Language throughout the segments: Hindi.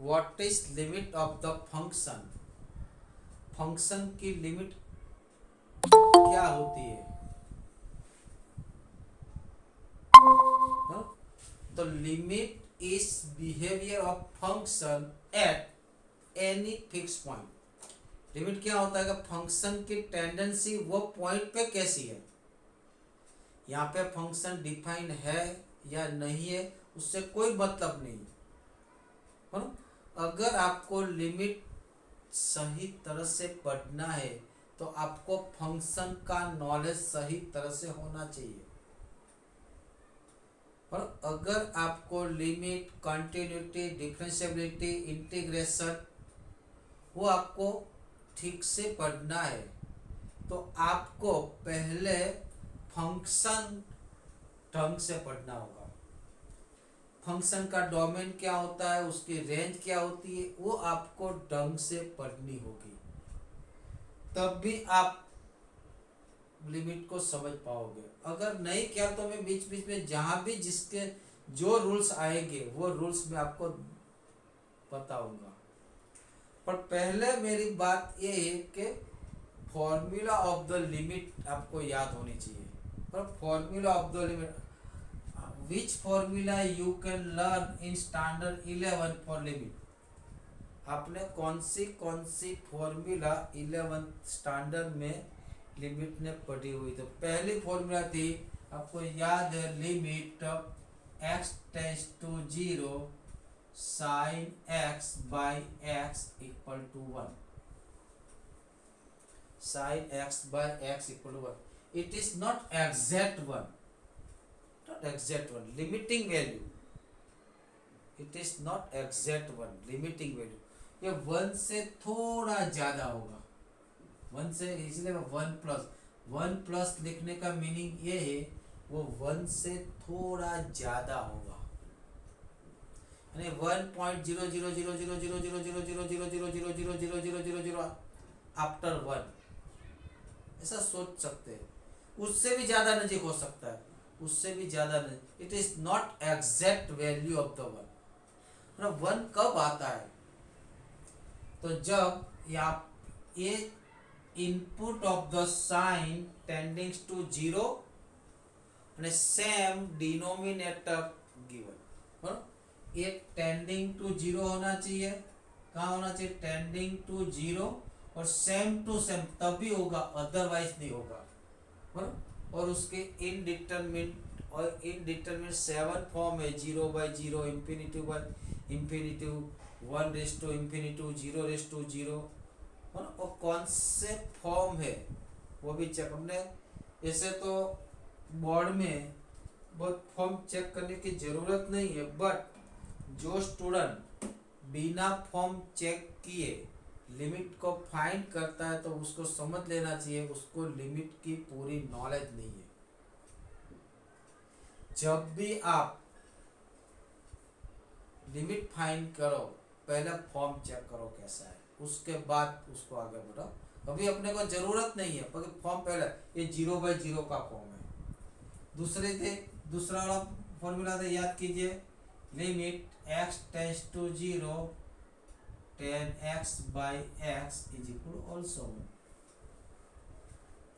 What is limit of the function, function की लिमिट क्या होती है। हाँ? तो limit is behaviour of function at any fix point. Limit क्या होता है कि फंक्शन की टेंडेंसी वो पॉइंट पे कैसी है। यहाँ पे फंक्शन डिफाइन है या नहीं है उससे कोई मतलब नहीं है। अगर आपको लिमिट सही तरह से पढ़ना है तो आपको फंक्शन का नॉलेज सही तरह से होना चाहिए। और अगर आपको लिमिट, कंटिन्यूटी, डिफरेंशिएबिलिटी, इंटीग्रेशन वो आपको ठीक से पढ़ना है तो आपको पहले फंक्शन ढंग से पढ़ना होगा। फंक्शन का डोमेन क्या होता है, उसकी रेंज क्या होती है, वो आपको ढंग से पढ़नी होगी, तब भी आप लिमिट को समझ पाओगे। अगर नहीं किया तो मैं बीच बीच में जहां भी जिसके जो रूल्स आएंगे वो रूल्स में आपको बताऊंगा। पर पहले मेरी बात ये है कि फॉर्मूला ऑफ द लिमिट आपको याद होनी चाहिए। पर formula of the limit, which formula you can learn in standard 11 for limit. आपने कौन सी फॉर्मूला 11 स्टैंडर्ड में लिमिट ने पढ़ी हुई। तो पहली फॉर्मूला थी, आपको याद है, limit x tends to 0 sine x by x equal to 1। Sine x by x equal to 1। It is not exact one, not exact one, limiting value. It is not exact one, limiting value. ये 1 से थोड़ा ज्यादा होगा, 1 से, इसलिए 1 प्लस लिखने का मीनिंग ये है वो 1 से थोड़ा ज्यादा होगा, यानी 1.00000000000000000 आफ्टर 1, ऐसा सोच सकते हैं। उससे भी ज्यादा नजीक हो सकता है, उससे भी ज्यादा नहीं। It is not exact value of the 1। 1 कब आता है, तो जब ये input of the sine tending to 0 અને सेम डिनोमिनेटर गिवन। बराबर, ये टेंडिंग टू 0 होना चाहिए। कहाँ होना चाहिए, टेंडिंग टू 0, और सेम टू सेम तभी होगा, अदरवाइज नहीं होगा। बराबर, और उसके इनडिटरमिनेट, और इनडिटरमिनेट 7 फॉर्म है, 0/0, इंफिनिटी बाई इंफिनिटी, 1 इंफिनिटी, 0/0। और कौन से फॉर्म है वो भी चेक हमने। ऐसे तो बोर्ड में बहुत फॉर्म चेक करने की जरूरत नहीं है, बट जो स्टूडेंट बिना फॉर्म चेक किए लिमिट को फाइंड करता है तो उसको समझ लेना चाहिए उसको लिमिट की पूरी नॉलेज नहीं है। जब भी आप लिमिट फाइंड करो पहले फॉर्म चेक करो कैसा है, उसके बाद उसको आगे बढ़ाओ। अभी अपने को जरूरत नहीं है, पर फॉर्म पहले, ये 0/0 का फॉर्म है। दूसरा वाला फॉर्मूला था, याद कीजिए, limit x tends to 0 10x by x is equal also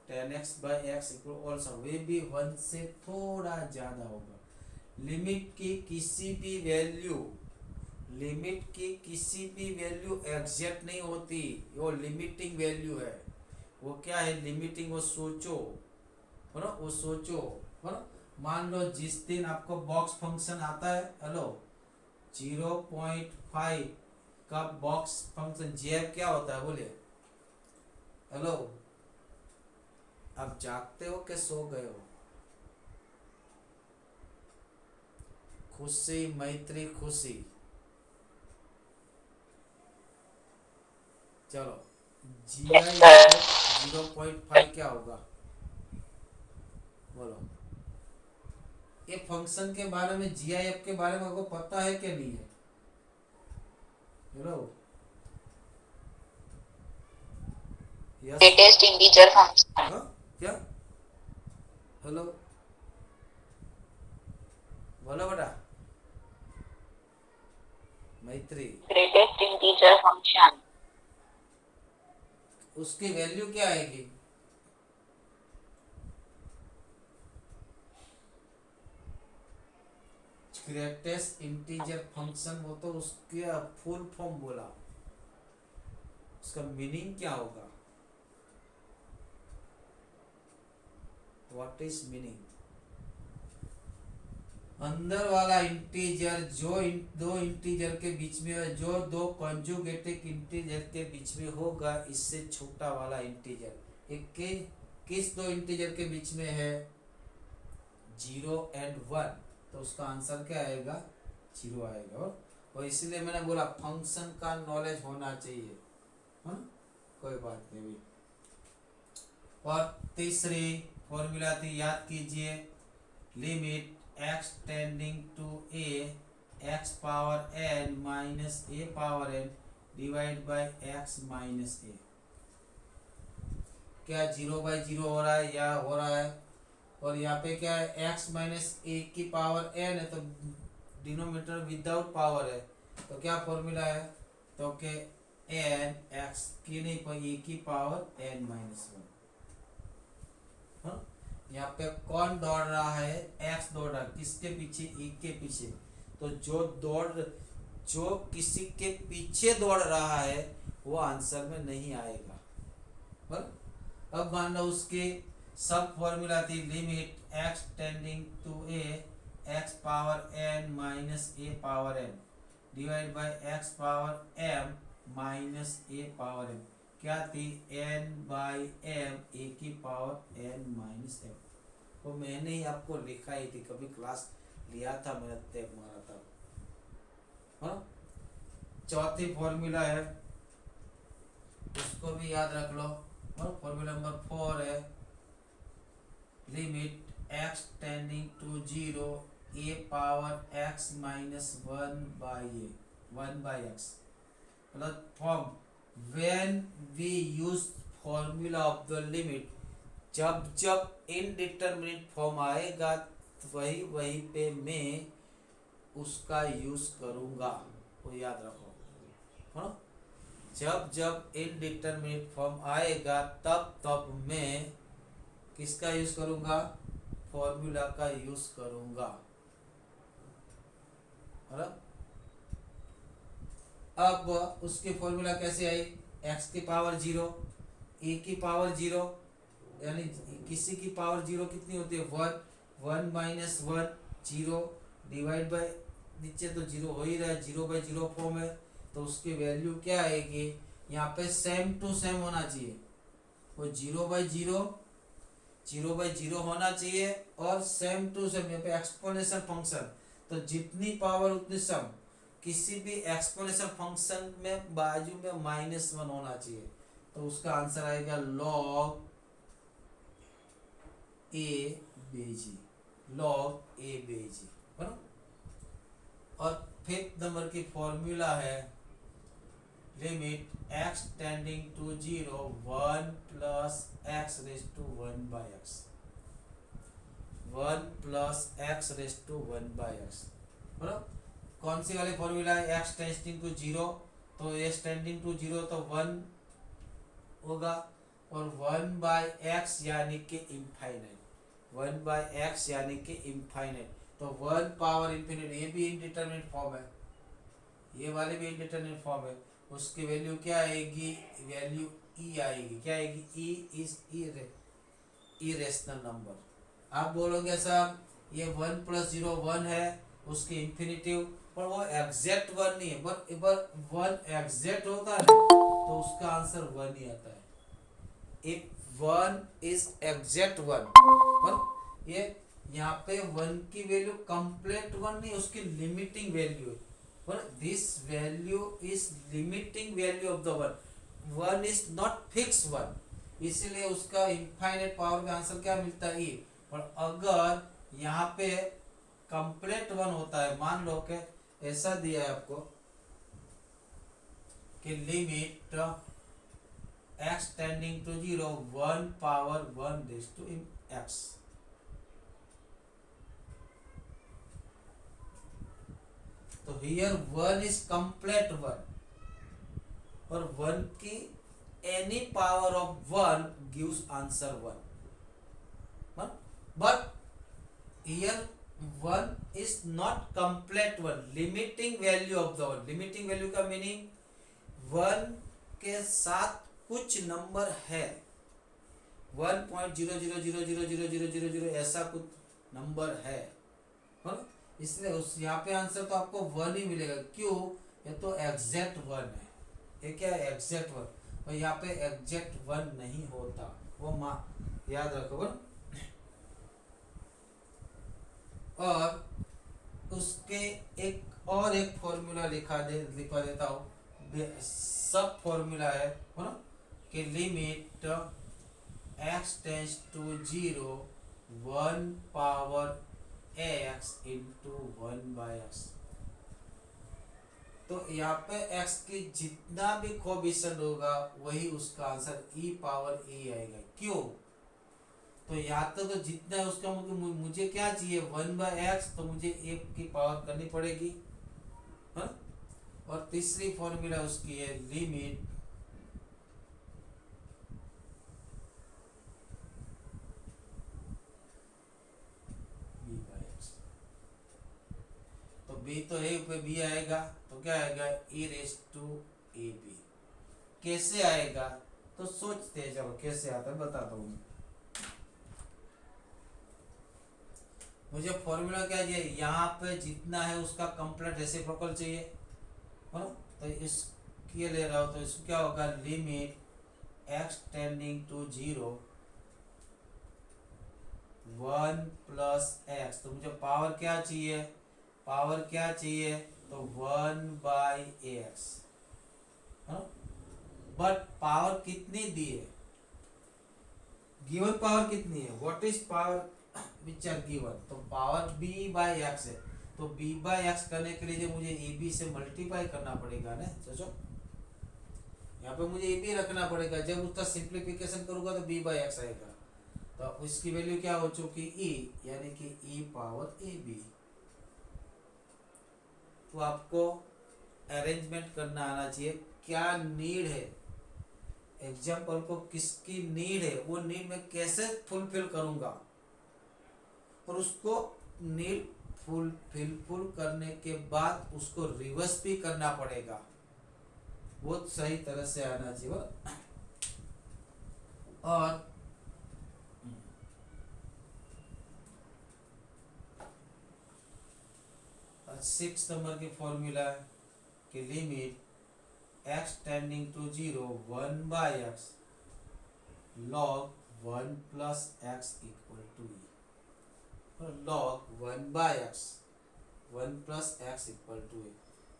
10x by x equal also, वे भी 1 से थोड़ा ज्यादा होगा। लिमिट की किसी भी वैल्यू, लिमिट की किसी भी वैल्यू एग्जैक्ट नहीं होती, वो लिमिटिंग वैल्यू है। वो क्या है लिमिटिंग, वो सोचो, है ना, वो सोचो, है ना। मान लो जिस दिन आपको बॉक्स फंक्शन आता है, हेलो, 0.5 का बॉक्स फंक्शन जेब क्या होता है, बोलिए, हेलो। आप जागते हो कि सो गए हो? खुशी, मैत्री, खुशी। चलो, GI 0.5 क्या होगा, बोलो। ये फंक्शन के बारे में, GIF के बारे में आपको पता है कि नहीं है? Hello, greatest integer function. हाँ, क्या, हेलो, बोलो बेटा, गायत्री, ग्रेटेस्ट इंटीजर फंक्शन, उसकी वैल्यू क्या आएगी? ग्रेटेस्ट इंटीजर फंक्शन, वो तो उसके फुल फॉर्म बोला, उसका मीनिंग क्या होगा? What is meaning? अंदर वाला इंटीजर जो दो इंटीजर के बीच में है, जो दो कॉन्जुगेटिव इंटीजर के बीच में होगा, इससे छोटा वाला इंटीजर एक के किस दो इंटीजर के बीच में है? 0 और 1, तो उसका आंसर क्या आएगा? 0 आएगा। और इसलिए मैंने बोला फंक्शन का नॉलेज होना चाहिए, हाँ, कोई बात नहीं। और तीसरी फॉर्मूला थी, याद कीजिए, limit x tending to a x power n minus a power n divide by x minus a। क्या 0/0 हो रहा है? या हो रहा है। और यहाँ पे क्या है? x माइनस a की पावर n है, तो डिनोमिनेटर विदाउट पावर है, तो क्या फॉर्मूला है? तो के n x की नहीं पर a की पावर n माइनस 1। यहाँ पे कौन दौड़ रहा है? x दौड़ रहा है, किसके पीछे? एक के पीछे। तो जो किसी के पीछे दौड़ रहा है वो आंसर में नहीं आएगा। पर अब मान लो उसके सब फॉर्मूला थी, limit x tending to a x power n minus a power n divide by x power m minus a power m। क्या थी? n/m a की पावर n माइनस m। वो मैंने ही आपको लिखा ही थी, कभी क्लास लिया था, मैंने टैग मारा था, हाँ। चौथी फॉर्मूला है, उसको भी याद रख लो। और फॉर्मूला नंबर 4 है, limit x tending to 0 a power x minus 1/x। मतलब form, when we use formula of the limit, जब जब इनडिटरमिनेट फॉर्म आएगा वही पे मैं उसका यूज करूंगा, वो याद रखो, हाँ। जब जब इनडिटरमिनेट फॉर्म आएगा तब मैं किसका यूज करूंगा? फॉर्मूला का यूज करूंगा, है। अब उसकी फॉर्मूला कैसे आई? x की पावर 0, a की पावर 0, यानी किसी की पावर 0 कितनी होती है? 1, 1 माइनस 1 0 डिवाइड बाय, नीचे तो 0 हो ही रहा है, 0/0 फॉर्म है, तो उसकी वैल्यू क्या आएगी? यहाँ पे सेम टू सेम होना चाहिए, वो 0/0 होना चाहिए, और सेम टू सेम। यहाँ पे एक्सपोनेंशियल फंक्शन, तो जितनी पावर उतनी सम। किसी भी एक्सपोनेंशियल फंक्शन में बाजू में -1 होना चाहिए, तो उसका आंसर आएगा log a बेजी, log a बेजी, है ना। और फिफ्थ नंबर की फॉर्मूला है, limit x tending to 0 1 plus x raise to 1/x, 1 plus x raise to 1/x, है ना। कौन सी वाली फॉर्मूला है? x टेंडिंग टू 0, तो x टेंडिंग टू 0 तो 1 होगा, और 1/x यानी कि इनफाइनाइट, 1/x यानी कि इनफाइनाइट, तो 1 पावर इन्फिनिट, ये भी इनडिटरमिनेट फॉर्म है, ये वाली भी इनडिटरमिनेट फॉर्म है। उसकी वैल्यू क्या आएगी? वैल्यू e आएगी। क्या आएगी? e is irrational number. आप बोलोगे साहब ये 1 + 0 1 है, उसकी इन्फिनिटिव, पर वो एग्जैक्ट 1 नहीं है, पर 1 एग्जैक्ट होता है ना, तो उसका आंसर 1 ही आता है। इफ 1 इज एग्जैक्ट 1, पर ये यहाँ पे 1 की वैल्यू कंप्लीट 1 नहीं, उसकी लिमिटिंग वैल्यू है, पर this value is limiting value of the 1, 1 is not fix 1, इसीलिए उसका इनफाइनाइट पावर का आंसर क्या मिलता है? ई। पर अगर यहाँ पे कंप्लीट 1 होता है, मान लो कि ऐसा दिया है आपको कि limit x tending to 0 1 power 1 raise to x, तो here one is complete one, और वन की any power of one gives answer one, but here one is not complete one, limiting value of the one. Limiting value का मीनिंग वन के साथ कुछ नंबर है, 1.0000000 ऐसा कुछ नंबर है, इसलिए उस यहाँ पे आंसर तो आपको वन ही मिलेगा। क्यों? ये तो एग्जैक्ट वन है, ये क्या है? Exact one. और यहाँ पे एग्जैक्ट वन नहीं होता, वो याद रखो। और उसके एक फॉर्मूला लिखा देता हूँ, सब फॉर्मूला है ना, कि limit x tends to 0 1 power x into 1/x। तो यहाँ पे x की जितना भी कोएफिशिएंट होगा वही उसका आंसर e पावर a आएगा। क्यों? तो यहाँ तो जितना है उसका मुझे क्या चाहिए? 1/x, तो मुझे a की पावर करनी पड़ेगी, हाँ? और तीसरी फॉर्मूला उसकी है लिमिट b/x। तो b तो है, ऊपर b आएगा, तो क्या आएगा? e⁻ab। कैसे आएगा? तो सोचते हैं, चलो कैसे आता है बताता हूँ। मुझे फॉर्मूला क्या चाहिए? यहाँ पे जितना है उसका कंप्लीट रेसिप्रोकल चाहिए, है ना? तो इसके ले रहा हो तो इसको क्या होगा? Limit x tending to 0 1 plus x। तो मुझे पावर क्या चाहिए? पावर क्या चाहिए? तो 1/x, बट पावर कितनी दी है? गिवन पावर कितनी है? What is power which are given? तो पावर b/x है, तो b/x करने के लिए मुझे ab से मल्टीप्लाई करना पड़ेगा ना। सोचो, यहाँ पे मुझे ab रखना पड़ेगा, जब उसका सिंप्लीफिकेशन करूंगा तो b/x आएगा। तो इसकी वैल्यू क्या हो चुकी? e, यानी कि e पावर ab। तो आपको अरेंजमेंट करना आना चाहिए, क्या नीड है, एग्जाम्पल को किसकी नीड है, वो नीड मैं कैसे फुलफिल करूंगा, और उसको नीड फुलफिल करने के बाद उसको रिवर्स भी करना पड़ेगा, वो सही तरह से आना चाहिए। और 6 नंबर की फॉर्मूला है कि limit x tending to 0 1/x log 1 plus x equal to e, log 1/x 1 plus x equal to e।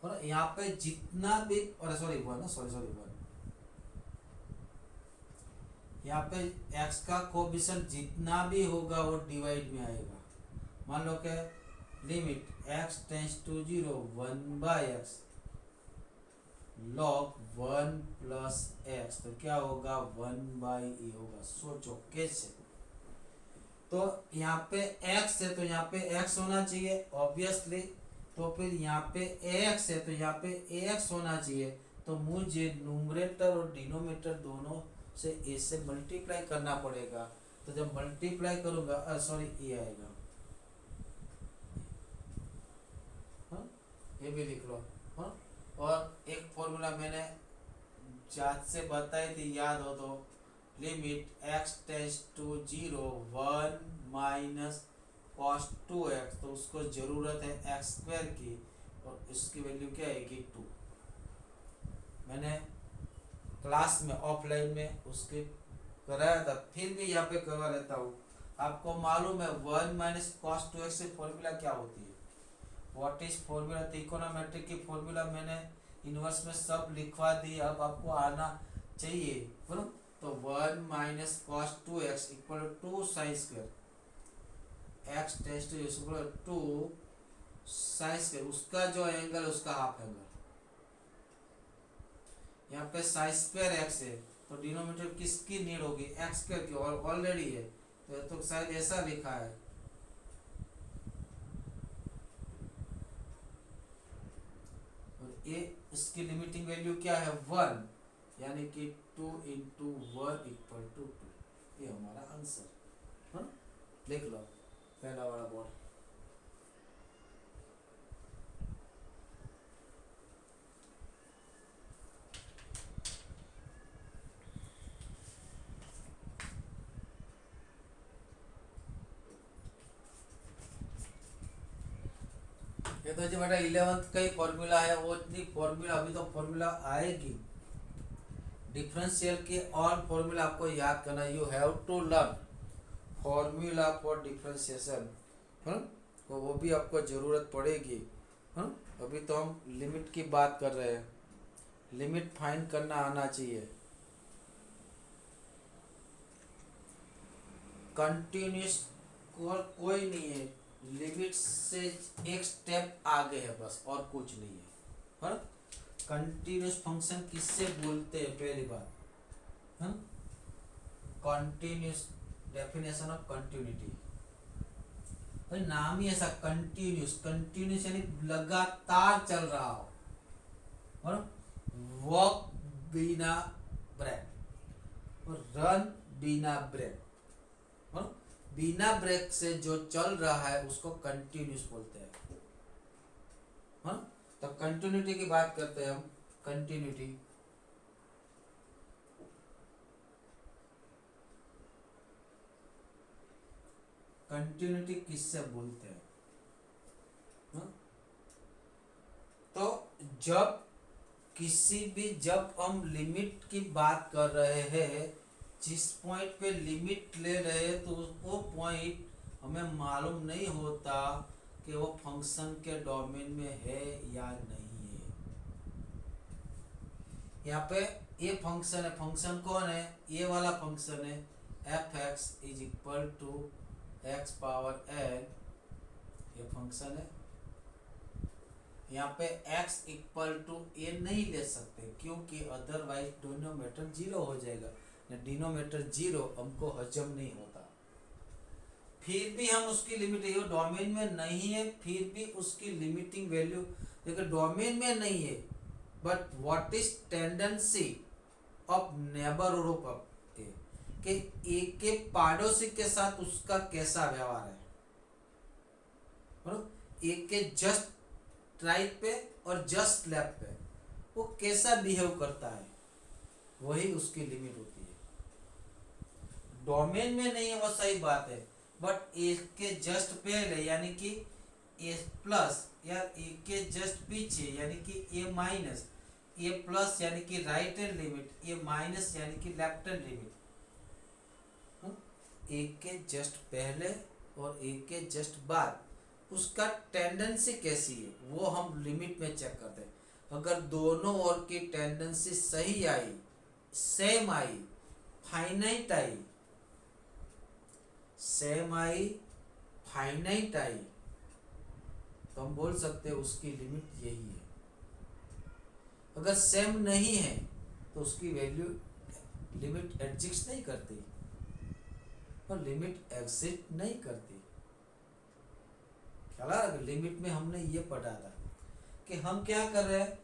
और यहाँ पे जितना भी, और सॉरी 1 यहाँ पे x का कोएफिशिएंट जितना भी होगा वो डिवाइड में आएगा। मान लो कि limit x tends to 0 1/x log 1 plus x, तो क्या होगा? 1/e होगा। सोचो कैसे? तो यहाँ पे x है तो यहाँ पे x होना चाहिए ऑब्वियसली, तो फिर यहाँ पे ax है तो यहाँ पे ax होना चाहिए। तो मुझे न्यूमरेटर और डिनोमिनेटर दोनों से a से मल्टीप्लाई करना पड़ेगा। तो जब मल्टीप्लाई करूँगा सॉरी e आएगा, ये भी लिख लो, हाँ? और एक फॉर्मूला मैंने जांच से बताई थी, याद हो तो, limit x tends to 0 1 minus cos 2x, तो उसको जरूरत है x² की, और इसकी वैल्यू क्या आएगी? 2। मैंने क्लास में ऑफलाइन में उसके कराया था, फिर भी यहाँ पे करवा लेता हूँ। आपको मालूम है 1 माइनस cos 2x से फॉर्मूला क्या होती है? What is formula? त्रिकोणोमेट्रिक की फॉर्मूला मैंने इनवर्स में सब लिखवा दी, अब आपको आना चाहिए, बोलो। तो 1 minus cos 2x equal to sine square, x tends to equal to sine square, उसका जो एंगल है उसका हाफ एंगल। यहाँ पे साइन स्क्वायर x है, तो डिनोमिनेटर किसकी नीड होगी? x² की, और ऑलरेडी है, तो शायद ऐसा लिखा है, इसकी लिमिटिंग वैल्यू क्या है 1, यानी कि 2 इंटू 1 इक्वल टू 2। ये हमारा आंसर। हाँ, लिख लो पहला वाला बोर्ड। ये तो जो बेटा 11th का ही फॉर्मूला है, वो इतनी फॉर्मूला अभी तो फॉर्मूला आएगी। डिफरेंशियल के ऑल फॉर्मूला आपको याद करना, you have to learn formula for differentiation. हाँ, तो वो भी आपको ज़रूरत पड़ेगी। हाँ, अभी तो हम लिमिट की बात कर रहे हैं, लिमिट फाइंड करना आना चाहिए। कंटिन्यूस कोई नहीं है, लिमिट से एक स्टेप आगे है बस, और कुछ नहीं है। पर कंटिन्यूस फंक्शन किससे बोलते हैं पहली बात, हम कंटिन्यूस, डेफिनेशन ऑफ कंटिन्यूटी, भाई नाम ही ऐसा कंटिन्यूस। कंटिन्यूस यानी लगातार चल रहा हो, और वॉक बिना ब्रेक, और रन बिना ब्रेक, और बिना ब्रेक से जो चल रहा है उसको कंटिन्यूस बोलते हैं। हाँ, तो कंटिन्यूटी की बात करते हैं हम। कंटिन्यूटी कंटिन्यूटी किससे बोलते हैं? हाँ? तो जब हम लिमिट की बात कर रहे हैं, जिस पॉइंट पे लिमिट ले रहे हैं, तो वो पॉइंट हमें मालूम नहीं होता कि वो फंक्शन के डोमेन में है या नहीं है। यहाँ पे ये फंक्शन है, फंक्शन कौन है? ये वाला फंक्शन है f x is equal to x power n, ये फंक्शन है। यहाँ पे x इक्वल टू ए नहीं ले सकते, क्योंकि अदरवाइज डिनोमिनेटर 0 हो जाएगा। डिनोमिनेटर 0 हमको हजम नहीं होता। फिर भी हम उसकी लिमिट, ये डोमेन में नहीं है, फिर भी उसकी लिमिटिंग वैल्यू, देखो डोमेन में नहीं है, but what is tendency of neighbourhood of A, कि ए के पड़ोसी के साथ उसका कैसा व्यवहार है, ए के जस्ट राइट पे और जस्ट लेफ्ट पे वो कैसा बिहेव करता है, वही उसकी लिमिट होती है। डोमेन में नहीं है वो सही बात है, बट ए के जस्ट पहले यानी कि ए प्लस या ए के जस्ट पीछे यानी कि ए माइनस, ए प्लस यानी कि राइट हैंड लिमिट, ए माइनस यानी कि लेफ्ट हैंड लिमिट, ए के जस्ट पहले और ए के जस्ट बाद उसका टेंडेंसी कैसी है, वो हम लिमिट में चेक करते हैं। अगर दोनों ओर की टेंडेंसी सही आई, सेम आई, फाइनाइट आई, सेम आई, फाइनाइट आई, तो हम बोल सकते हैं उसकी लिमिट यही है। अगर सेम नहीं है तो उसकी वैल्यू, लिमिट एग्जिस्ट नहीं करती और लिमिट एग्जिस्ट नहीं करती। ख्याल, लिमिट में हमने ये पढ़ा था कि हम क्या कर रहे हैं,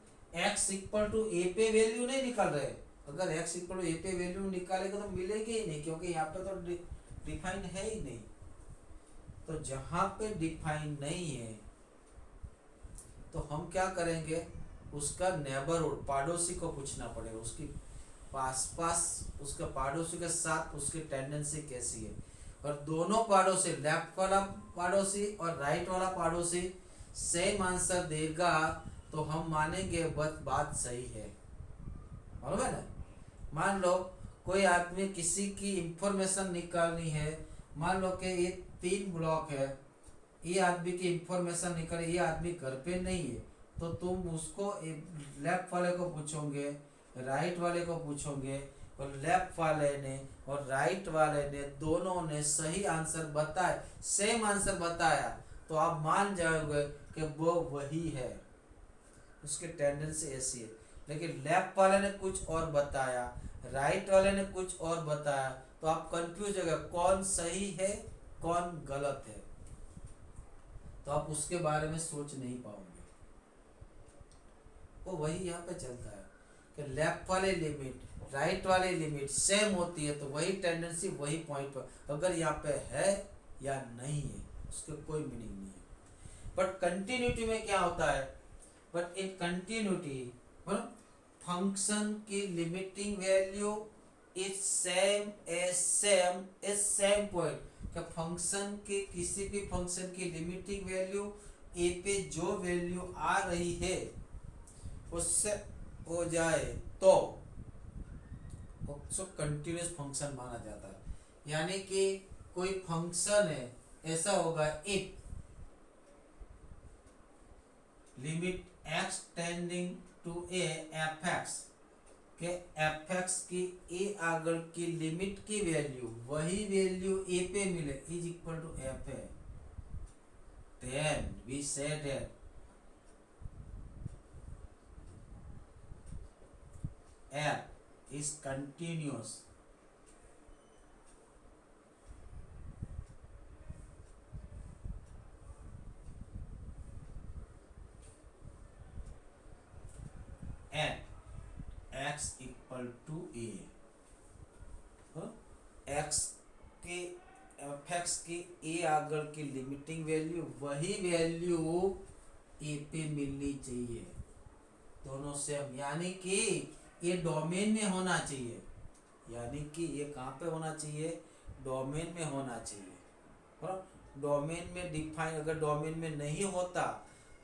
x इक्वल टू ए पे वैल्यू नहीं निकाल रहे। अगर x इक्वल टू ए पे वैल्यू निकालेगा तो मिलेगी ही नहीं, क्योंकि यहाँ पे तो डिफाइन है ही नहीं। तो जहाँ पे डिफाइन नहीं है तो हम क्या करेंगे, उसका नेबरहुड, पड़ोसी को पूछना पड़ेगा, उसकी पास उसके पड़ोसी के साथ उसकी टेंडेंसी कैसी है। और दोनों पड़ोसी, लेफ्ट वाला पड़ोसी और राइट वाला पड़ोसी सेम आंसर देगा तो हम मानेंगे बात सही है। मालूम है ना? मान लो कोई आदमी, किसी की इंफॉर्मेशन निकालनी है, मान लो कि ये 3 ब्लॉक है, ये आदमी की इंफॉर्मेशन निकाले, ये आदमी घर पे नहीं है, तो तुम उसको लेफ्ट वाले को पूछोगे, राइट वाले को पूछोगे, और लेफ्ट वाले ने और राइट वाले ने दोनों ने सही आंसर बताए, सेम आंसर बताया, तो आप मान जाओगे कि वो वही है, उसकी टेंडेंसी ऐसी है। लेकिन लेफ्ट वाले ने कुछ और बताया, राइट वाले ने कुछ और बताया, तो आप कंफ्यूज हो गए कौन सही है कौन गलत है, तो आप उसके बारे में सोच नहीं पाओगे। वो वही यहाँ पे चलता है कि लेफ्ट वाले लिमिट राइट वाले लिमिट सेम होती है, तो वही टेंडेंसी वही पॉइंट पर अगर यहाँ पे है या नहीं है उसके कोई मीनिंग नहीं है। बट कंटिन्यूटी में क्या होता है, बट इन कंटिन्यूटी फंक्शन की limiting value is same point, क्या फंक्शन के किसी भी फंक्शन की लिमिटिंग वैल्यू ए पे जो वैल्यू आ रही है उससे हो जाए तो उसको कंटिन्यूस फंक्शन माना जाता है। यानी कि कोई फंक्शन है, ऐसा होगा if limit x tending to a f x के एफ एक्स की ए आगे की लिमिट की वैल्यू वही वैल्यू ए पे मिले इज इक्वल टू एफ है, then we say that f is continuous at x equal to a. x के एफ एक्स की ए आगे की लिमिटिंग वैल्यू वही वैल्यू ए पे मिलनी चाहिए, दोनों सेम। यानी कि ये डोमेन में होना चाहिए, यानी कि ये कहाँ पे होना चाहिए, डोमेन में होना चाहिए। और डोमेन में डिफाइन अगर डोमेन में नहीं होता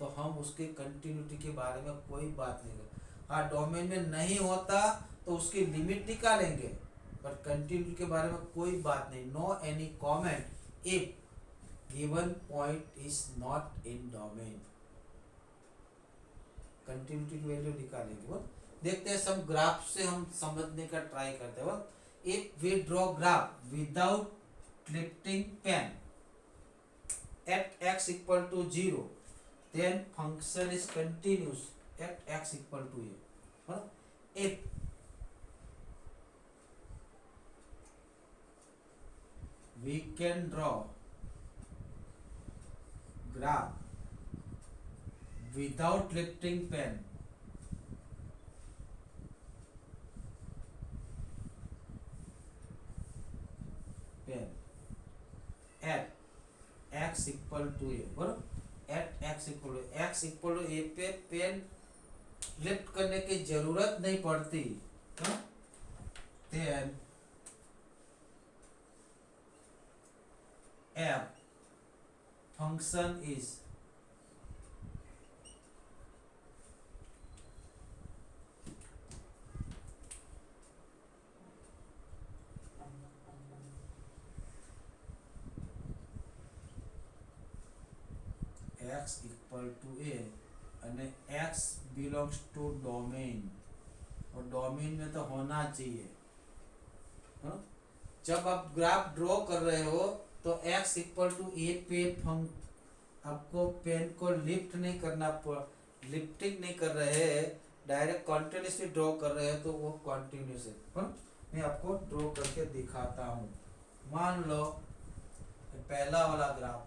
तो हम उसकी कंटिन्यूटी के बारे में कोई बात नहीं करें। हाँ, डोमेन में नहीं होता तो उसकी लिमिट निकालेंगे, पर कंटिन्यूटी के बारे में कोई बात नहीं। No any comment if given point is not in domain, continuity की वैल्यू निकालेंगे। वो देखते हैं, सब ग्राफ से हम समझने का ट्राई करते हैं। If we draw graph without lifting pen at x equal to 0 then function is continuous at x equal to a। if we can draw graph without lifting pen at x equal to a, बराबर, at x equal to A पे पेन लिफ्ट करने की जरूरत नहीं पड़ती, then f function is x equal to A અને x बिलोंग्स टू डोमेन, और डोमेन में तो होना चाहिए। जब आप ग्राफ ड्रॉ कर रहे हो तो x इक्वल टू ए पे आपको पेन को लिफ्ट नहीं करना, लिफ्टिंग नहीं कर रहे हैं, डायरेक्ट कॉन्टिन्यूसली ड्रॉ कर रहे हैं, तो वो कॉन्टिन्यूस है। मैं आपको ड्रॉ करके दिखाता हूँ। मान लो पहला वाला ग्राफ,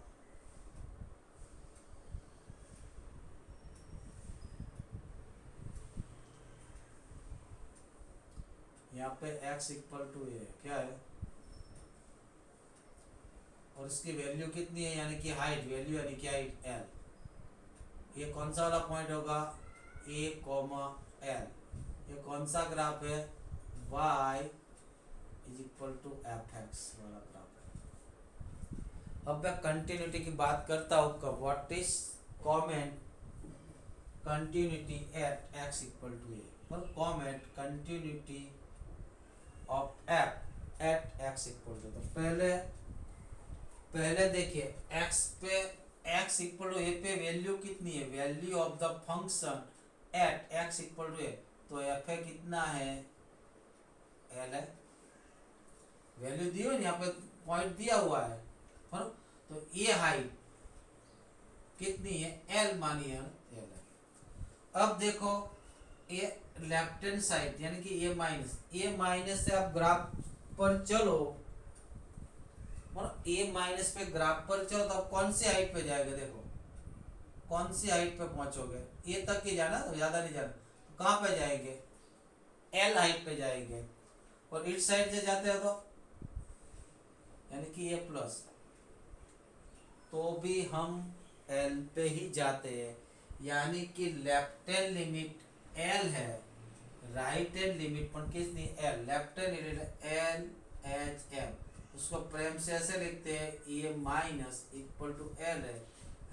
यहाँ पे x इक्वल टू ए क्या है, और इसकी वैल्यू कितनी है, यानी कि हाइट वैल्यू, यानी कि हाइट l। ये कौन सा वाला पॉइंट होगा, a, l। ये कौन सा ग्राफ है, y is equal to f x वाला ग्राफ है। अब मैं कंटिन्यूटी की बात करता हूँ। What is comment continuity at x equal to A, मतलब comment continuity of f at x equal to. तो पहले देखिए x पे x इक्वल टू ए पे वैल्यू कितनी है, value of the function at x equal to A, तो f है कितना है, l है, वैल्यू दी हुई यहाँ पे पॉइंट दिया हुआ है, तो ये हाइट कितनी है, l मानिए l है। अब देखो ये लेफ्ट हैंड साइड यानी कि ए माइनस से आप ग्राफ पर चलो, और ए माइनस पे ग्राफ पर चलो तो आप कौन सी हाइट पे जाएगा, देखो कौन सी हाइट पे पहुंचोगे, ए तक ही जाना, ज्यादा नहीं जाना। कहाँ पे जाएंगे, एल हाइट पे जाएंगे, और इस साइड से जाते हो तो यानी कि ए प्लस, तो भी हम एल पे ही जाते हैं, यानी कि लेफ्ट हैंड लिमिट एल है, राइट हैंड लिमिट पर कितनी L, left hand limit L H M, उसको प्रेम से ऐसे लिखते हैं a minus equal to L है,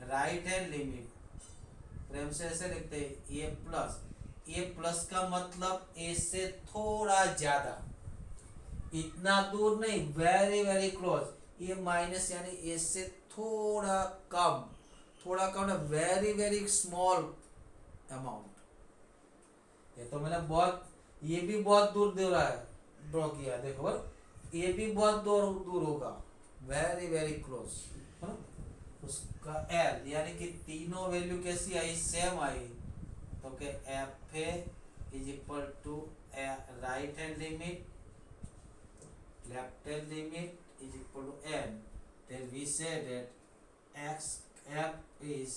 राइट हैंड लिमिट प्रेम से ऐसे लिखते हैं ए प्लस, ए प्लस का मतलब ए से थोड़ा ज्यादा, इतना दूर नहीं, वेरी वेरी क्लोज, ए माइनस यानी ए से थोड़ा कम, थोड़ा कम ना, वेरी वेरी स्मॉल अमाउंट। ये तो मैंने बहुत, ये भी बहुत दूर दे रहा है, ड्रॉ किया देखो, ये भी बहुत दूर दूर होगा, वेरी वेरी क्लोज है ना। उसका एल यानी कि तीनों वैल्यू कैसी आई, सेम आई, तो के f a is equal to right hand limit left hand limit is equal to n, then we say that x f is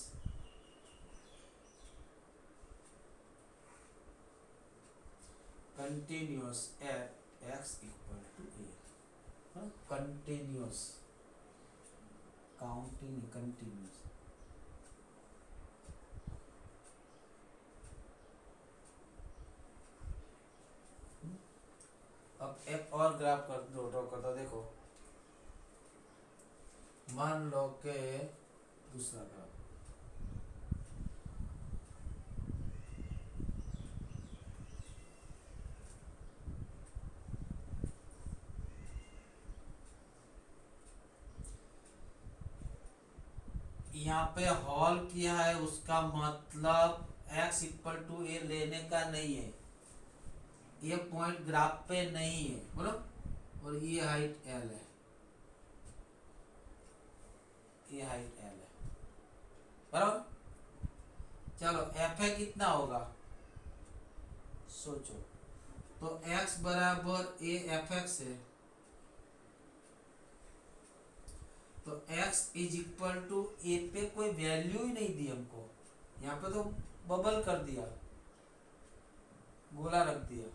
continuous at x equal to a, continuous, counting continuous। अब एक और ग्राफ कर दो, ड्रॉ कर दो, देखो मान लो के दूसरा ग्राफ, यहाँ पे हॉल किया है, उसका मतलब x इक्वल टू ए लेने का नहीं है, ये पॉइंट ग्राफ पे नहीं है बोलो, और ये हाइट एल है, ये हाइट एल है बराबर। चलो एफ है कितना होगा सोचो, तो x बराबर ए एफ एक्स है, तो x is equal to A पे कोई वैल्यू ही नहीं दी हमको, यहाँ पे तो बबल कर दिया, गोला रख दिया,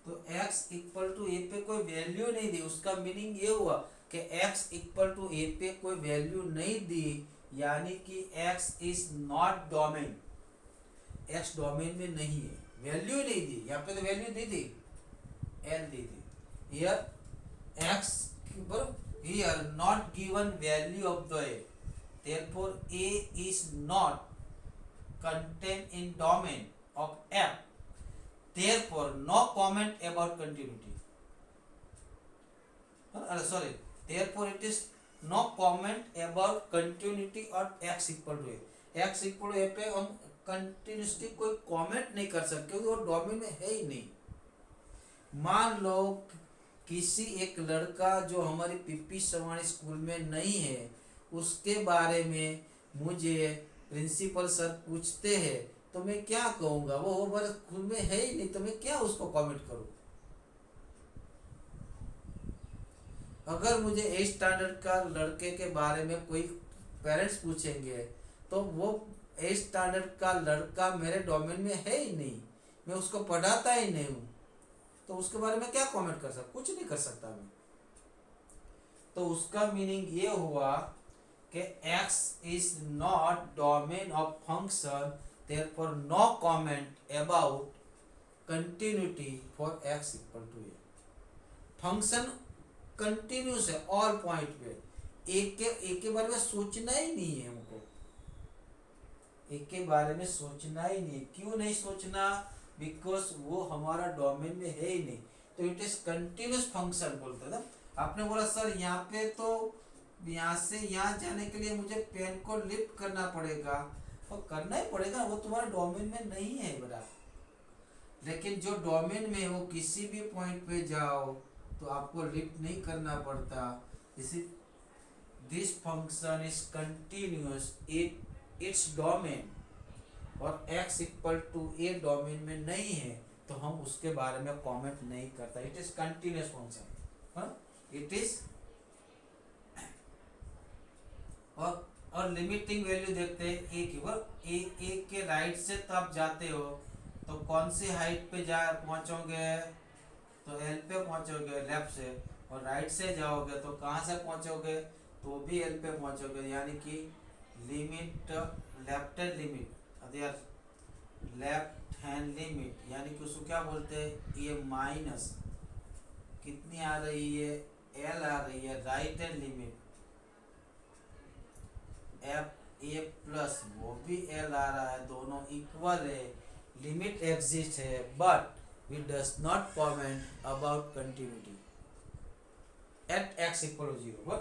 तो x इक्वल टू ए पे कोई वैल्यू नहीं दी, उसका मीनिंग ये हुआ कि x इक्वल टू ए पे कोई वैल्यू नहीं दी, यानी कि x is not domain, x domain में नहीं है, वैल्यू ही नहीं दी, यहाँ पे तो वैल्यू दी थी, l दी थी, here x here not given value of the a, therefore a is not contained in domain of f, therefore no comment about continuity, sorry, therefore it is no comment about continuity or x equal to a, x equal to a पे हम कंटिन्यूसली कोई कमेंट नहीं कर सकते क्योंकि वो डोमेन में है ही नहीं। मान लो किसी एक लड़का जो हमारी पीपी सवानी स्कूल में नहीं है, उसके बारे में मुझे प्रिंसिपल सर पूछते हैं, तो मैं क्या कहूँगा, वो हमारे स्कूल में है ही नहीं, तो मैं क्या उसको कमेंट करूँ। अगर मुझे 8 स्टैंडर्ड का लड़के के बारे में कोई पेरेंट्स पूछेंगे, तो वो 8 स्टैंडर्ड का लड़का मेरे डोमेन में है ही नहीं, मैं उसको पढ़ाता ही नहीं हूँ, तो उसके बारे में क्या कमेंट कर सकता, कुछ नहीं कर सकता मैं। तो उसका मीनिंग ये हुआ कि x is not domain of function, therefore no comment about continuity for x equal to a। Function continuous है ऑल पॉइंट पे, एक के बारे में सोचना ही नहीं है हमको, एक के बारे में सोचना ही नहीं। क्यों नहीं सोचना, बिकॉज वो हमारा डोमेन में है ही नहीं, तो इट इज कंटिन्यूस फंक्शन बोलते हैं ना। आपने बोला सर यहाँ पे तो यहाँ से यहाँ जाने के लिए मुझे पेन को लिफ्ट करना पड़ेगा, और करना ही पड़ेगा, वो तुम्हारे डोमेन में नहीं है बड़ा, लेकिन जो डोमेन में वो किसी भी पॉइंट पे जाओ तो आपको लिफ्ट नहीं करना पड़ता। This function is continuous its domain, और x equal to a domain में नहीं है, तो हम उसके बारे में कमेंट नहीं करता। It is continuous function, it is. और लिमिटिंग वैल्यू देखते हैं ए की, ए के राइट से तो आप जाते हो तो कौन सी हाइट पे जा पहुंचोगे, तो एल पे पहुंचोगे लेफ्ट से, और राइट से जाओगे तो कहाँ से पहुंचोगे, तो भी एल पे पहुंचोगे। यानी कि limit left hand limit other left hand limit, यानी कि उसको क्या बोलते हैं, ये माइनस कितनी आ रही है, एल आ रही है। राइट हैंड लिमिट एफ ए प्लस वो भी एल आ रहा है, दोनों इक्वल है, लिमिट एग्जिस्ट है, but we does not comment about continuity at x equal to zero.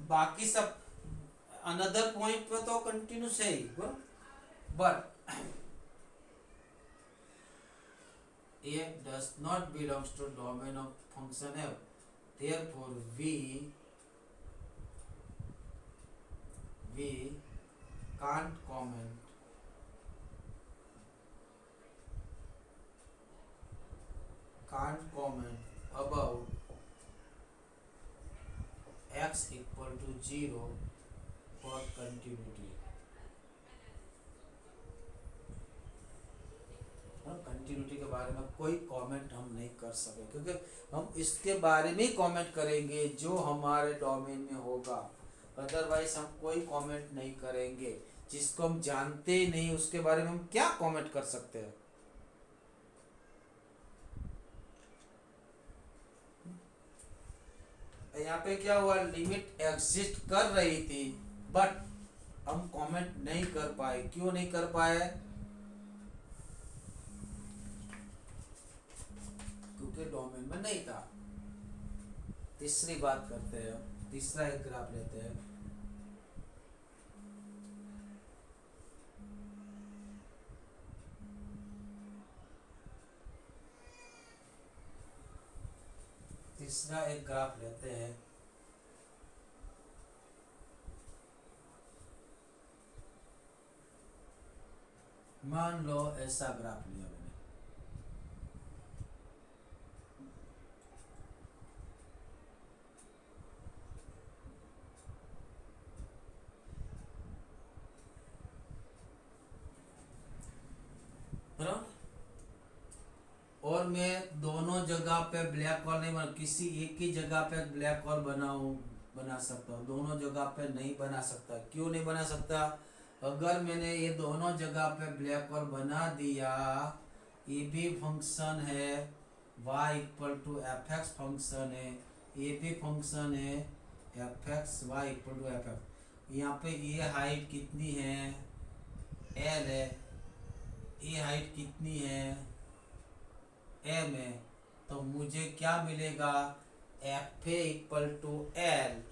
बाकी सब अनदर पॉइंट पे तो कंटिन्यूस है ही, but a does not belongs to domain of function f, therefore we can't comment about x equal to 0 for continuity। Continuity के बारे में कोई कमेंट हम नहीं कर सके, क्योंकि हम इसके बारे में कमेंट करेंगे जो हमारे डोमेन में होगा, अदरवाइज हम कोई कमेंट नहीं करेंगे। जिसको हम जानते ही नहीं उसके बारे में हम क्या कमेंट कर सकते हैं। यहाँ पे क्या हुआ, लिमिट एग्जिस्ट कर रही थी बट हम कमेंट नहीं कर पाए। क्यों नहीं कर पाए, क्योंकि डोमेन में नहीं था। तीसरी बात करते हैं, तीसरा एक ग्राफ लेते हैं। तीसरा एक ग्राफ लेते हैं। मान लो ऐसा ग्राफ लिया मैंने, और मैं दोनों जगह पे ब्लैक होल नहीं बना, किसी एक ही जगह पे ब्लैक होल बना सकता हूँ, दोनों जगह पे नहीं बना सकता। क्यों नहीं बना सकता, अगर मैंने ये दोनों जगह पे ब्लैक होल बना दिया, ये भी फंक्शन है y equal to f x function है, ये भी फंक्शन है f x y equal to f x. यहाँ पे ये हाइट कितनी है, एल है, ये हाइट कितनी है, एम है, तो मुझे क्या मिलेगा, f a equal to L,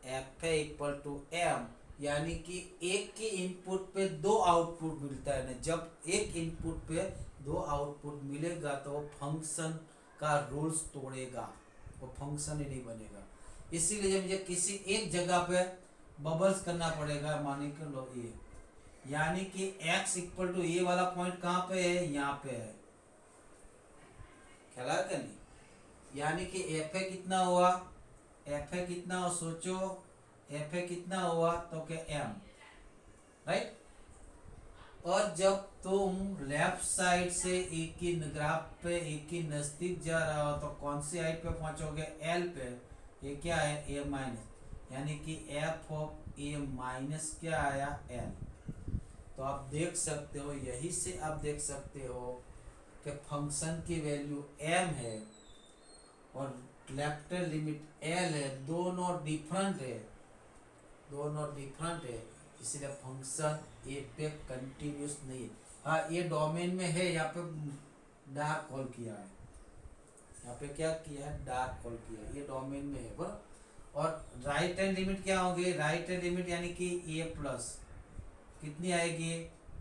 f a equal to m. यानी कि एक ही इनपुट पे दो आउटपुट मिलता है ना, जब एक इनपुट पे दो आउटपुट मिलेगा तो वो फंक्शन का रूल्स तोड़ेगा, वो फंक्शन ही नहीं बनेगा। इसीलिए मुझे किसी एक जगह पे बबल्स करना पड़ेगा, माने कि लो ये, यानी कि x इक्वल टू ये वाला पॉइंट कहाँ पे है, यहाँ पे है, ख्याल है क्या नहीं। यानी कि एफ ए कितना हुआ, एफ ए कितना हुआ सोचो, एफ ए कितना हुआ तो क्या एम, राइट। और जब तुम लेफ्ट साइड से एक ही ग्राफ पे एक ही नजदीक जा रहा हो तो कौन सी हाइट पे पहुंचोगे, एल पे। ये क्या है, ए माइनस, यानी कि एफ ऑफ ए माइनस क्या आया, एल। तो आप देख सकते हो, यही से आप देख सकते हो कि फंक्शन की वैल्यू एम है और लेफ्ट लिमिट एल है, दोनों डिफरेंट है, दोनों डिफरेंट है, इसलिए फंक्शन ए पे कंटिन्यूस नहीं है। हाँ ये डोमेन में है, यहाँ पे डार्क कॉल किया है, यहाँ पे क्या किया है, डार्क कॉल किया है, ये डोमेन में है बराबर। और राइट हैंड लिमिट क्या होगी, राइट हैंड लिमिट यानी कि ए प्लस कितनी आएगी,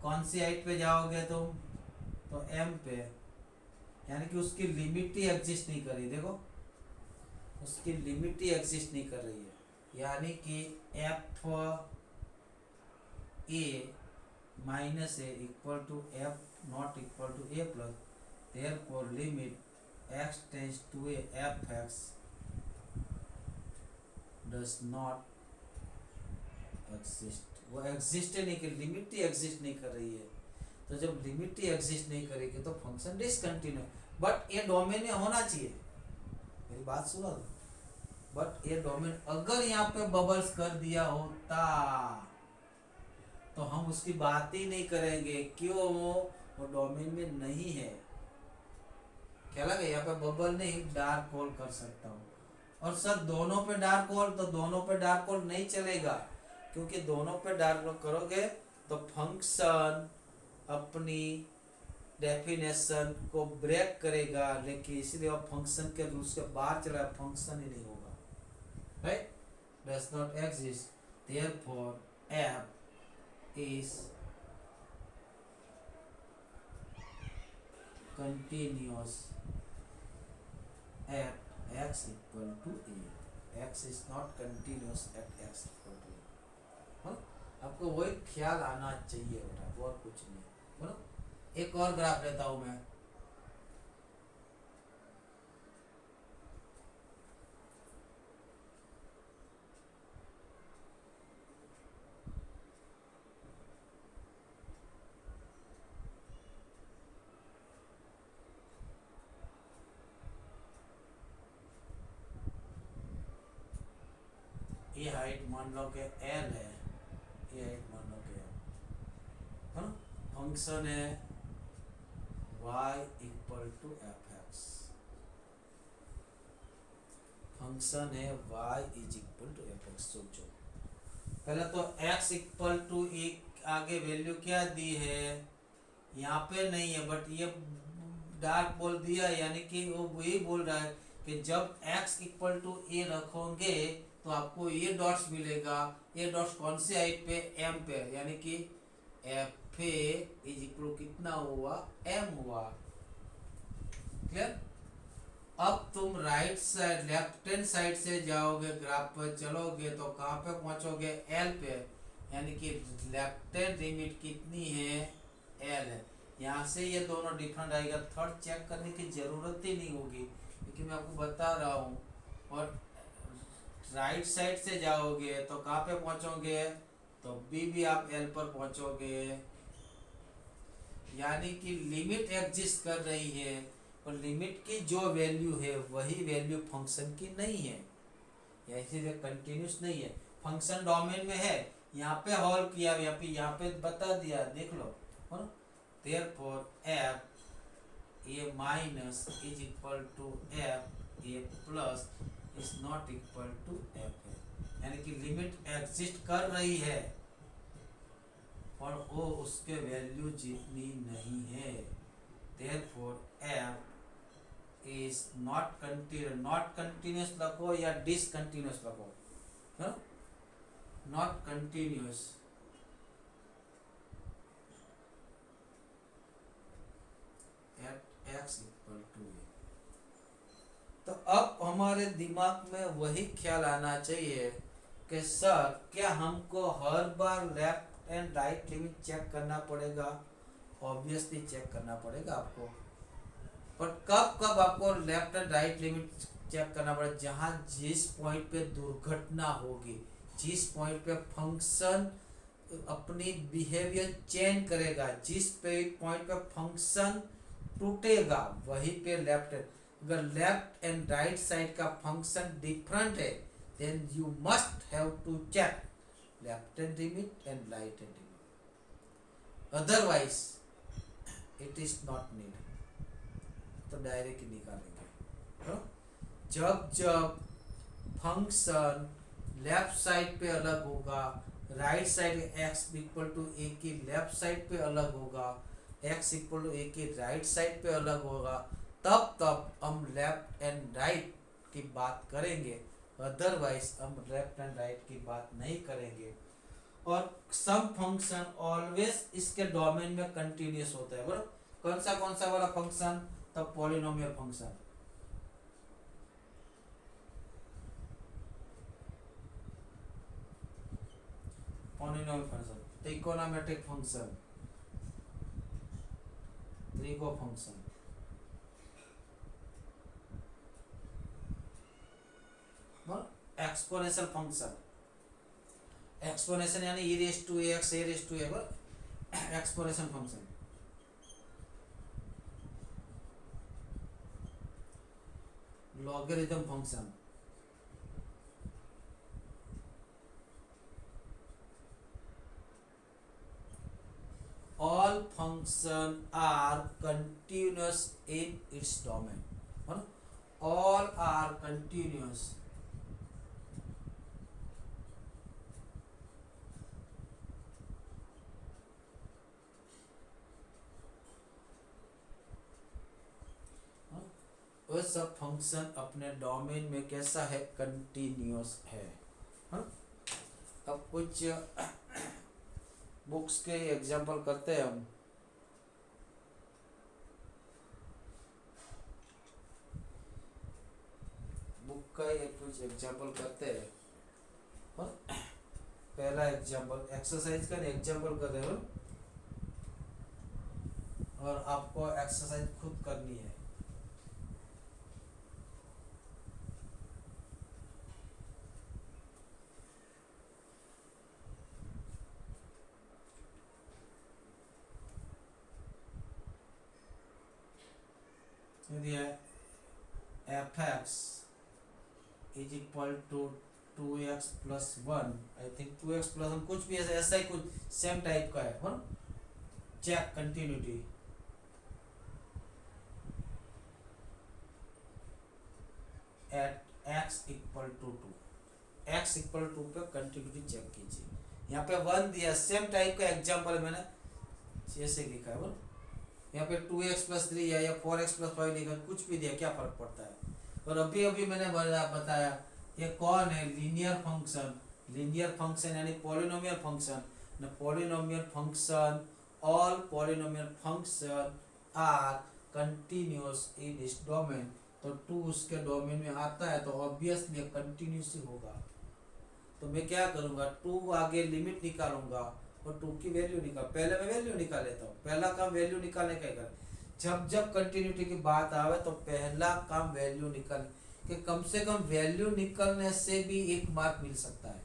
कौन सी हाइट पे जाओगे तुम, तो एम पे, यानी कि उसकी लिमिट ही एग्जिस्ट नहीं कर रही, देखो उसकी लिमिट ही एग्जिस्ट नहीं कर रही है। यानी कि f A minus a equal to f not equal to a plus, therefore limit x tends to a f x does not exist. वो एग्जिस्ट नहीं कर, लिमिट ही एग्जिस्ट नहीं कर रही है। तो जब लिमिट ही एग्जिस्ट नहीं करेगी तो फंक्शन डिसकंटिन्यू, बट ये डोमेन में होना चाहिए, मेरी बात सुनो। बट ये डोमेन अगर यहाँ पे बबल्स कर दिया होता तो हम उसकी बात ही नहीं करेंगे, क्यों? वो डोमेन में नहीं है। क्या लगे यहाँ पे बबल नहीं, डार्क होल कर सकता हूँ। और सर दोनों पे डार्क होल, तो दोनों पे डार्क होल नहीं चलेगा, क्योंकि दोनों पे डार्क होल करोगे तो फंक्शन अपनी डेफिनेशन को ब्रेक करेगा, लेकिन इसलिए अब फंक्शन के रूल्स के बाहर चला, फंक्शन ही नहीं होगा, right? Does not exist, therefore f is continuous at x equal to a. x is not continuous at x equal to a. हाँ, आपको वही ख्याल आना चाहिए बेटा, और कुछ नहीं। बोलो, एक और ग्राफ लेता हूं मैं। ये हाइट मान लो कि l है, ये हाइट मान लो कि है ना, फंक्शन है y equal to f x, function है y is equal to f x. सोचो पहले तो x इक्वल टू एक आगे वैल्यू क्या दी है, यहाँ पे नहीं है, बट ये डार्क बोल दिया, यानी कि वो वही बोल रहा है कि जब x इक्वल टू ए रखोगे तो आपको ये डॉट्स मिलेगा। ये डॉट्स कौन से हाइट पे, m पे, यानी कि एफ ए इज इक्वल कितना हुआ, m हुआ। क्लियर? अब तुम right side left hand side से जाओगे, ग्राफ पर चलोगे तो कहाँ पे पहुंचोगे, l पे, यानी कि लेफ्ट हैंड लिमिट कितनी है, l है। यहाँ से ये दोनों डिफरेंट आएगा, थर्ड चेक करने की जरूरत ही नहीं होगी, क्योंकि मैं आपको बता रहा हूँ। और राइट साइड से जाओगे तो कहाँ पे पहुंचोगे, तो भी आप l पर पहुंचोगे, यानी कि लिमिट एग्जिस्ट कर रही है, और लिमिट की जो वैल्यू है वही वैल्यू फंक्शन की नहीं है, या इसीलिए कंटिन्यूस नहीं है। फंक्शन डोमेन में है, यहाँ पे हॉल किया, यहाँ पे बता दिया, देख लो। Therefore f A minus is equal to f A plus is not equal to f है, यानी कि लिमिट एग्जिस्ट कर रही है और वो उसके वैल्यू जितनी नहीं है। Therefore f is not continuous, not continuous रखो या डिसकंटिन्यूस रखो, not continuous at x equal to A. तो अब हमारे दिमाग में वही ख्याल आना चाहिए कि सर क्या हमको हर बार left and right limit check करना पड़ेगा? ऑब्वियसली चेक करना पड़ेगा आपको, पर कब कब आपको left and right limit check करना पड़ेगा? जहां जिस पॉइंट पे दुर्घटना होगी, जिस पॉइंट पे फंक्शन अपनी बिहेवियर चेंज करेगा, जिस पॉइंट पे फंक्शन टूटेगा, वहीं पे लेफ्ट। अगर लेफ्ट एंड राइट साइड का फंक्शन डिफरेंट है, then you must have to check left hand limit and right hand limit, otherwise it is not need. तो डायरेक्ट ही निकालेंगे। तो जब जब फंक्शन लेफ्ट साइड पे अलग होगा, right side x equal to A की लेफ्ट साइड पे अलग होगा, एक्स इक्वल टू ए की राइट साइड पे अलग होगा, तब तब हम लेफ्ट एंड राइट की बात करेंगे, अदरवाइज हम लेफ्ट एंड राइट की बात नहीं करेंगे। और सम फंक्शन ऑलवेज इसके डोमेन में कंटिन्यूस होता है, बराबर। कौन सा वाला फंक्शन? तब polynomial function, polynomial function, trigonometric function, trigo function, exponential function, exponential यानी e raise to x, a raise to a, exponential function. logarithm function. All function are continuous in its domain. Huh? All are continuous वो सब फंक्शन अपने डोमेन में कैसा है, कंटिन्यूअस है। हाँ? अब कुछ बुक्स के एग्जांपल करते हैं हम। बुक का कुछ एग्जांपल करते हैं। हाँ? पहला एग्जांपल एक्सरसाइज का एग्जांपल कर रहे हो और आपको एक्सरसाइज खुद करनी है। यदि f x is equal to 2x plus 1, I think 2x plus 1 कुछ भी ऐसा ही कुछ सेम टाइप का है। Check continuity at x equal to 2, x equal to पे कंटिन्यूटी चेक कीजिए। यहाँ पे 1 दिया, सेम टाइप का एग्जांपल मैंने जैसे लिखा है। यहाँ पे 2x प्लस 3 या 4x प्लस 5 लिखा, कुछ भी दिया, क्या फर्क पड़ता है। और अभी अभी मैंने बताया ये कौन है, लीनियर फंक्शन। लीनियर फंक्शन यानी polynomial function. Polynomial function, all polynomial function are continuous in इस डोमेन। तो 2 उसके डोमेन में आता है तो ऑब्वियसली कंटिन्यूस ही होगा। तो मैं क्या करूँगा, 2 आगे लिमिट निकालूंगा और 2 की वैल्यू निकाल, पहले मैं वैल्यू निकाल लेता हूँ। पहला काम वैल्यू निकालने का कर, जब जब कंटिन्यूटी की बात आवे तो पहला काम वैल्यू निकाल, कि कम से कम वैल्यू निकालने से भी 1 मार्क मिल सकता है।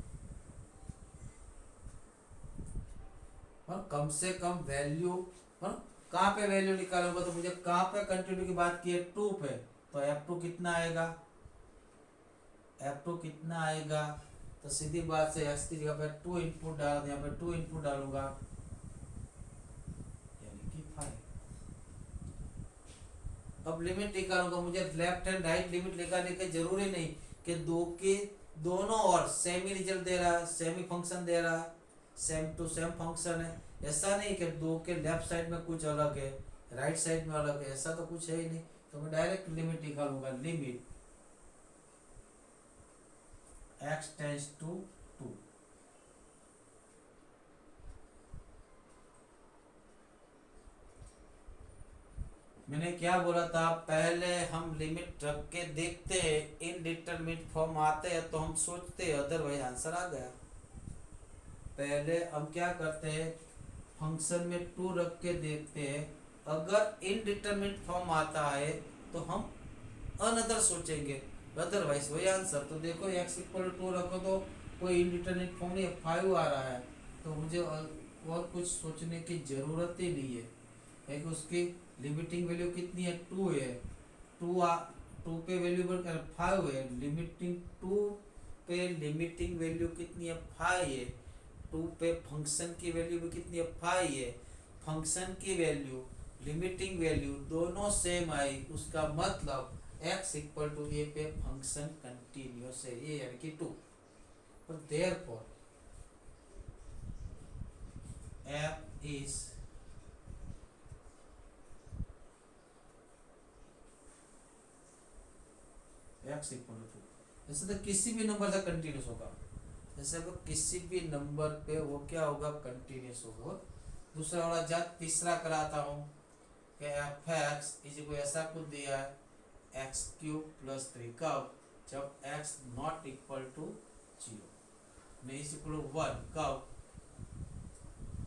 और कम से कम वैल्यू, कहाँ पे वैल्यू निकालूंगा, तो मुझे कहाँ पे कंटिन्यूटी की बात की है, 2 पे। तो F2 कितना आएगा, F2 कितना आएगा, तो सीधी बात से x की जगह पे 2 इनपुट डाल, यहाँ पे 2 इनपुट डालूंगा यानी कि 5। अब लिमिट निकालूंगा, मुझे लेफ्ट एंड राइट लिमिट निकालने की जरूरी नहीं कि 2 के दोनों और सेम ही रिजल्ट दे रहा है, सेम ही फंक्शन दे रहा है, सेम टू सेम फंक्शन है। ऐसा नहीं कि 2 के लेफ्ट साइड में कुछ अलग है, राइट साइड में अलग है, ऐसा तो कुछ है ही नहीं। तो मैं डायरेक्ट लिमिट निकालूंगा, लिमिट x टेंड्स टू 2। मैंने क्या बोला था, पहले हम लिमिट रख के देखते हैं, इनडिटरमिनेट फॉर्म आते हैं तो हम सोचते हैं, अदरवाइज आंसर आ गया। पहले हम क्या करते हैं, फंक्शन में 2 रख के देखते हैं, अगर इनडिटरमिनेट फॉर्म आता है तो हम अनदर सोचेंगे, अदरवाइज वही आंसर। तो देखो x इक्वल टू 2 रखो तो कोई इनडिटरमिनेट फॉर्म नहीं, 5 आ रहा है, तो मुझे और कुछ सोचने की ज़रूरत ही नहीं है। एक उसकी लिमिटिंग वैल्यू कितनी है, 2 है, 2 पे वैल्यू बढ़कर 5 है, लिमिटिंग 2 पे लिमिटिंग वैल्यू कितनी है, 5 है। 2 पे फंक्शन की वैल्यू भी कितनी है, 5 है। फंक्शन की वैल्यू, लिमिटिंग वैल्यू दोनों सेम आई, उसका मतलब x इक्वल टू ए पे फंक्शन कंटिन्यूअस है, ये यानी कि 2। और therefore f is x equal to 2। जैसे तो किसी भी नंबर से कंटिन्यूअस होगा, जैसे वो किसी भी नंबर पे वो क्या होगा, कंटिन्यूअस होगा। दूसरा वाला जात तीसरा कराता हूँ कि एफ एक्स इज को ऐसा कुछ दिया है एक्स क्यूब प्लस 3, कब, जब x नॉट इक्वल टू 0, नहीं इक्वल टू 1, कब,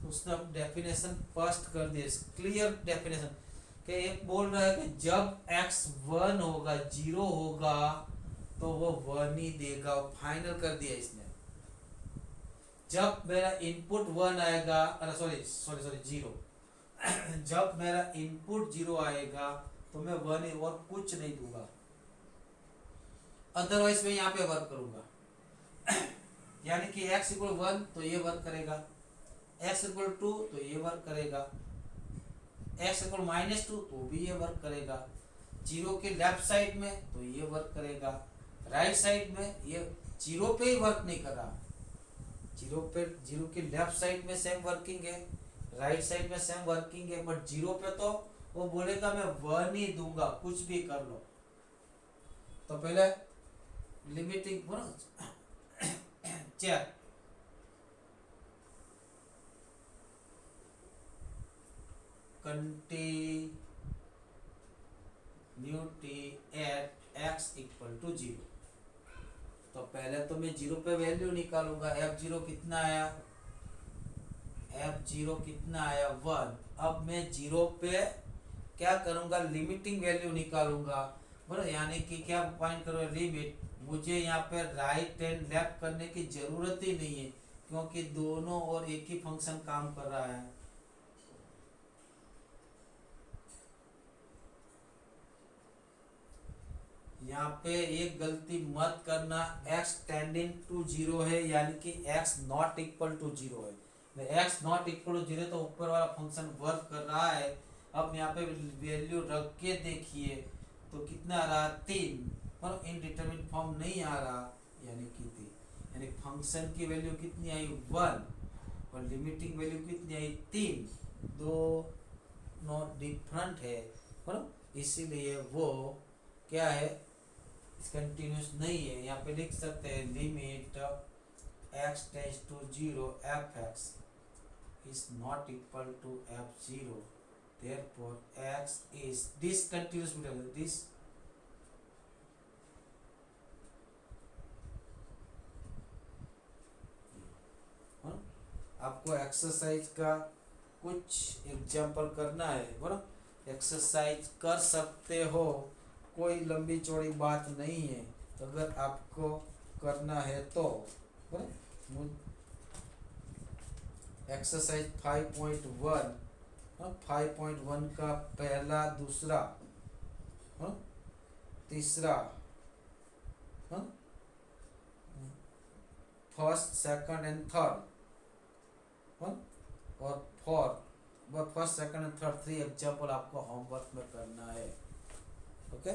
उसने अब डेफिनेशन फर्स्ट कर दिया, क्लियर डेफिनेशन कि एक बोल रहा है कि जब x 1 होगा, 0 होगा तो वो 1 ही देगा, फाइनल कर दिया इसने। जब मेरा इनपुट 1 आएगा, अरे सॉरी 0, जब मेरा इनपुट 0 आएगा तो मैं 1 और कुछ नहीं दूंगा, अदरवाइज मैं यहाँ पे वर्क करूंगा। यानी कि x इक्वल 1 तो ये वर्क करेगा, x इक्वल 2 तो ये वर्क करेगा, x इक्वल -2 तो भी ये वर्क करेगा। जीरो के लेफ्ट साइड में तो ये वर्क करेगा, राइट साइड में ये जीरो पे ही वर्क नहीं कर रहा। जीरो के लेफ्ट साइड में सेम वर्किंग है, राइट साइड में सेम वर्किंग है, बट जीरो पे तो वो बोलेगा मैं 1 ही दूंगा कुछ भी कर लो। तो पहले limiting check continuity at x equal to 0। तो पहले तो मैं जीरो पे वैल्यू निकालूंगा, f0 कितना आया, f0 कितना आया 1। अब मैं जीरो पे क्या करूंगा, लिमिटिंग वैल्यू निकालूंगा, बराबर। यानी कि क्या फाइंड करो, लिमिट। मुझे यहाँ पे राइट एंड लेफ्ट करने की जरूरत ही नहीं है, क्योंकि दोनों और एक ही फंक्शन काम कर रहा है। यहाँ पे एक गलती मत करना, x टेंडिंग टू 0 है, यानी कि x नॉट इक्वल टू 0 है। x नॉट इक्वल टू 0 तो ऊपर वाला फंक्शन वर्क कर रहा है। अब यहाँ पे वैल्यू रख के देखिए तो कितना आ रहा, 3, पर इनडिटरमिनेट फॉर्म नहीं आ रहा, यानी कि 3। यानी फंक्शन की वैल्यू कितनी आई 1 और लिमिटिंग वैल्यू कितनी आई 3, दो नॉट डिफरेंट है, पर इसीलिए वो क्या है, कंटिन्यूस नहीं है। यहाँ पे लिख सकते हैं limit x tends to 0 f(x) is not equal to f0, therefore x is discontinuous between this आपको एक्सरसाइज का कुछ एग्जाम्पल करना है, बराबर। एक्सरसाइज कर सकते हो, कोई लंबी चौड़ी बात नहीं है, अगर आपको करना है तो, बराबर। एक्सरसाइज 5.1 5.1 का पहला, दूसरा, तीसरा, फर्स्ट, सेकंड एंड थर्ड, और fourth, first, second and third 3 example आपको होमवर्क में करना है। ओके।